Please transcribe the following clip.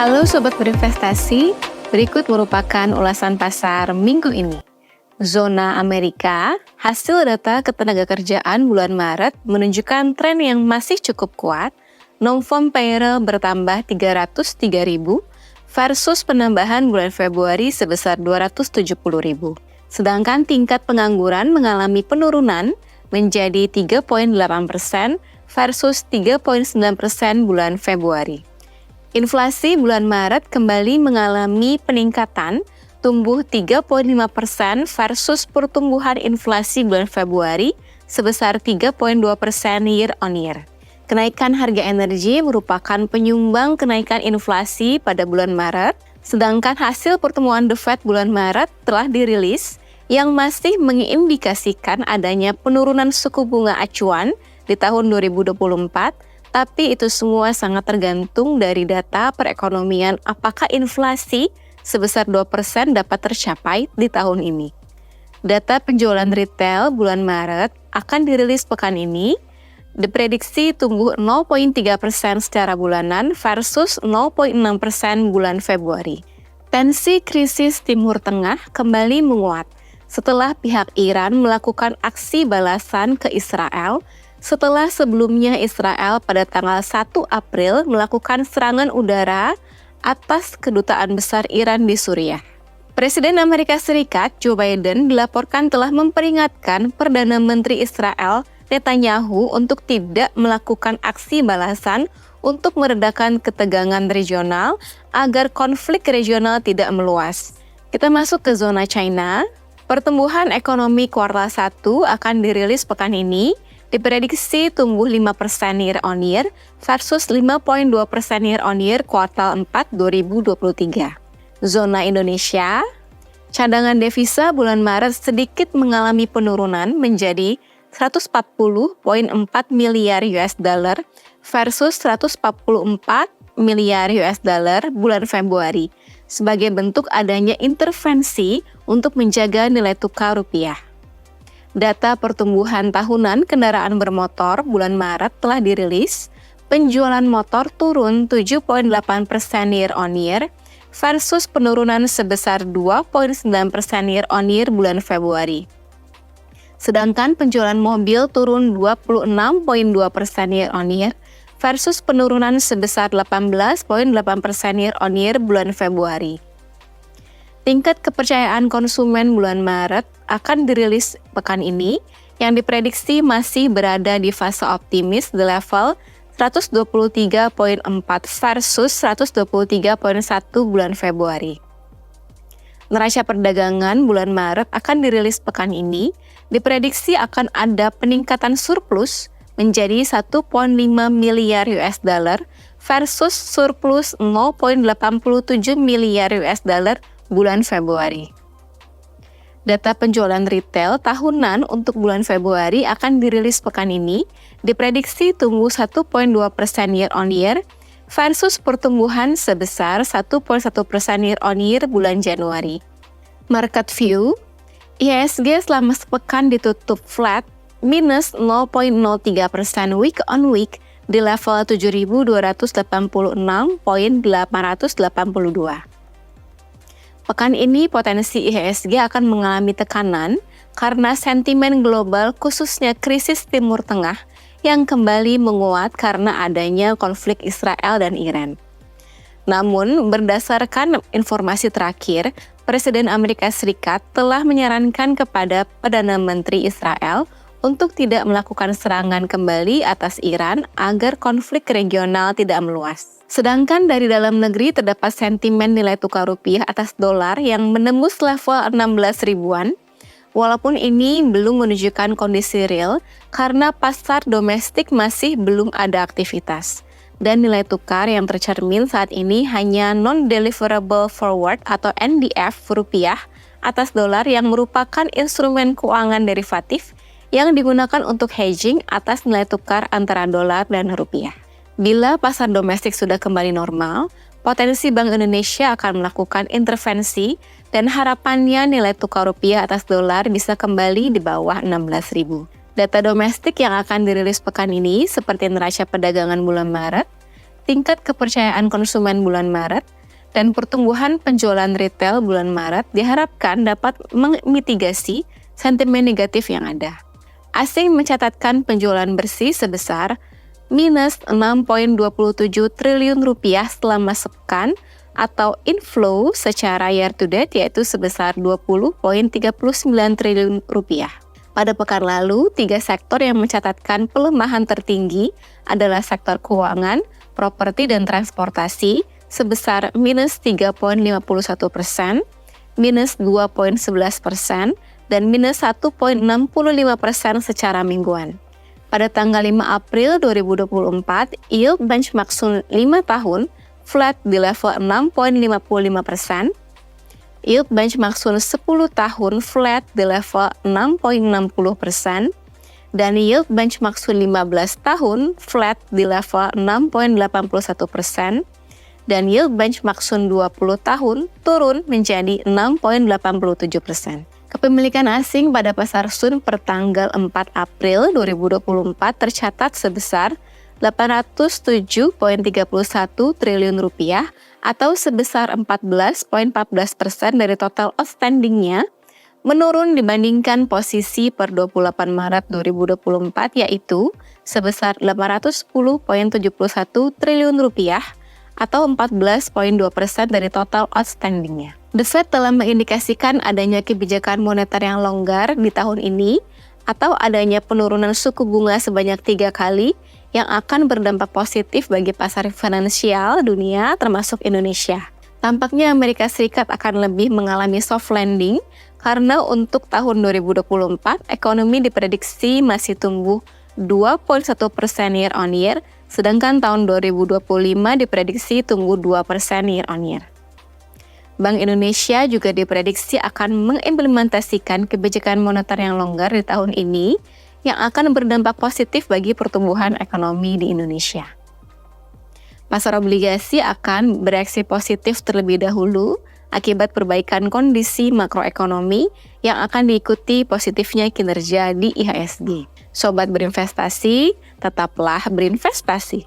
Halo Sobat Berinvestasi, berikut merupakan ulasan pasar minggu ini. Zona Amerika, hasil data ketenagakerjaan bulan Maret menunjukkan tren yang masih cukup kuat. Non-farm payroll bertambah 303.000 versus penambahan bulan Februari sebesar 270.000. Sedangkan tingkat pengangguran mengalami penurunan menjadi 3,8% versus 3,9% bulan Februari. Inflasi bulan Maret kembali mengalami peningkatan, tumbuh 3,5% versus pertumbuhan inflasi bulan Februari sebesar 3,2% year on year. Kenaikan harga energi merupakan penyumbang kenaikan inflasi pada bulan Maret, sedangkan hasil pertemuan The Fed bulan Maret telah dirilis yang masih mengindikasikan adanya penurunan suku bunga acuan di tahun 2024, tapi itu semua sangat tergantung dari data perekonomian apakah inflasi sebesar 2% dapat tercapai di tahun ini. Data penjualan retail bulan Maret akan dirilis pekan ini, diprediksi tumbuh 0,3% secara bulanan versus 0,6% bulan Februari. Tensi krisis Timur Tengah kembali menguat setelah pihak Iran melakukan aksi balasan ke Israel setelah sebelumnya Israel pada tanggal 1 April melakukan serangan udara atas kedutaan besar Iran di Suriah. Presiden Amerika Serikat Joe Biden dilaporkan telah memperingatkan Perdana Menteri Israel Netanyahu untuk tidak melakukan aksi balasan untuk meredakan ketegangan regional agar konflik regional tidak meluas. Kita masuk ke zona China. Pertumbuhan ekonomi kuartal 1 akan dirilis pekan ini, diprediksi tumbuh 5% year on year versus 5,2% year on year kuartal 4 2023. Zona Indonesia, cadangan devisa bulan Maret sedikit mengalami penurunan menjadi 140,4 miliar US dollar versus 144 miliar US dollar bulan Februari sebagai bentuk adanya intervensi untuk menjaga nilai tukar rupiah. Data pertumbuhan tahunan kendaraan bermotor bulan Maret telah dirilis, penjualan motor turun 7,8% year on year versus penurunan sebesar 2,9% year on year bulan Februari. Sedangkan penjualan mobil turun 26,2% year on year versus penurunan sebesar 18,8% year on year bulan Februari. Tingkat kepercayaan konsumen bulan Maret akan dirilis pekan ini yang diprediksi masih berada di fase optimis di level 123,4 versus 123,1 bulan Februari. Neraca perdagangan bulan Maret akan dirilis pekan ini, diprediksi akan ada peningkatan surplus menjadi 1,5 miliar US dollar versus surplus 0,87 miliar US dollar bulan Februari. Data penjualan retail tahunan untuk bulan Februari akan dirilis pekan ini, diprediksi tumbuh 1,2% year on year versus pertumbuhan sebesar 1,1% year on year bulan Januari. Market view, IHSG selama sepekan ditutup flat minus 0,03% week on week di level 7.286,882. Pekan ini potensi IHSG akan mengalami tekanan karena sentimen global khususnya krisis Timur Tengah yang kembali menguat karena adanya konflik Israel dan Iran. Namun, berdasarkan informasi terakhir, Presiden Amerika Serikat telah menyarankan kepada Perdana Menteri Israel untuk tidak melakukan serangan kembali atas Iran agar konflik regional tidak meluas. Sedangkan dari dalam negeri terdapat sentimen nilai tukar rupiah atas dolar yang menembus level 16 ribuan, walaupun ini belum menunjukkan kondisi real karena pasar domestik masih belum ada aktivitas. Dan nilai tukar yang tercermin saat ini hanya non-deliverable forward atau NDF rupiah atas dolar yang merupakan instrumen keuangan derivatif yang digunakan untuk hedging atas nilai tukar antara dolar dan rupiah. Bila pasar domestik sudah kembali normal, potensi Bank Indonesia akan melakukan intervensi dan harapannya nilai tukar rupiah atas dolar bisa kembali di bawah 16.000. Data domestik yang akan dirilis pekan ini seperti neraca perdagangan bulan Maret, tingkat kepercayaan konsumen bulan Maret, Dan pertumbuhan penjualan retail bulan Maret diharapkan dapat memitigasi sentimen negatif yang ada. Asing mencatatkan penjualan bersih sebesar minus 6,27 triliun rupiah selama sepekan atau inflow secara year to date yaitu sebesar 20,39 triliun rupiah. Pada pekan lalu, 3 sektor yang mencatatkan pelemahan tertinggi adalah sektor keuangan, properti, dan transportasi sebesar minus 3,51%, minus 2,11%, dan minus 1,65% secara mingguan. Pada tanggal 5 April 2024, yield benchmark Sun 5 tahun flat di level 6,55%, yield benchmark Sun 10 tahun flat di level 6,60%, dan yield benchmark Sun 15 tahun flat di level 6,81%, dan yield benchmark Sun 20 tahun turun menjadi 6,87%. Kepemilikan asing pada pasar Sun per tanggal 4 April 2024 tercatat sebesar 807,31 triliun rupiah atau sebesar 14,14% dari total outstandingnya, menurun dibandingkan posisi per 28 Maret 2024 yaitu sebesar 810,71 triliun rupiah atau 14,2% dari total outstandingnya. The Fed telah mengindikasikan adanya kebijakan moneter yang longgar di tahun ini atau adanya penurunan suku bunga sebanyak 3 kali yang akan berdampak positif bagi pasar finansial dunia termasuk Indonesia. Tampaknya Amerika Serikat akan lebih mengalami soft landing karena untuk tahun 2024 ekonomi diprediksi masih tumbuh 2,1% year on year, sedangkan tahun 2025 diprediksi tumbuh 2% year on year. Bank Indonesia juga diprediksi akan mengimplementasikan kebijakan moneter yang longgar di tahun ini yang akan berdampak positif bagi pertumbuhan ekonomi di Indonesia. Pasar obligasi akan bereaksi positif terlebih dahulu akibat perbaikan kondisi makroekonomi yang akan diikuti positifnya kinerja di IHSG. Sobat berinvestasi, tetaplah berinvestasi.